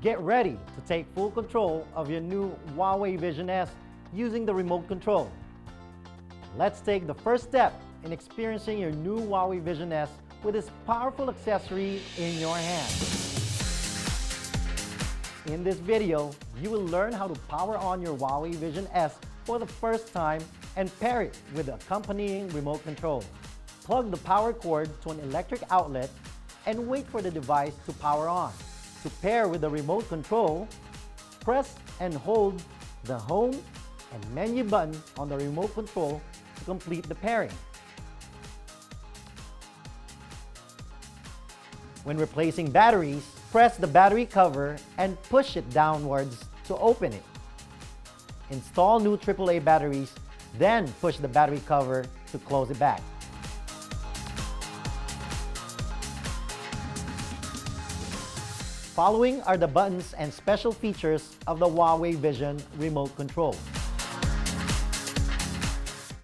Get ready to take full control of your new Huawei Vision S using the remote control. Let's take the first step in experiencing your new Huawei Vision S with this powerful accessory in your hand. In this video, you will learn how to power on your Huawei Vision S for the first time and pair it with the accompanying remote control. Plug the power cord to an electric outlet and wait for the device to power on. To pair with the remote control, press and hold the home and menu button on the remote control to complete the pairing. When replacing batteries, press the battery cover and push it downwards to open it. Install new AAA batteries, then push the battery cover to close it back. Following are the buttons and special features of the Huawei Vision remote control.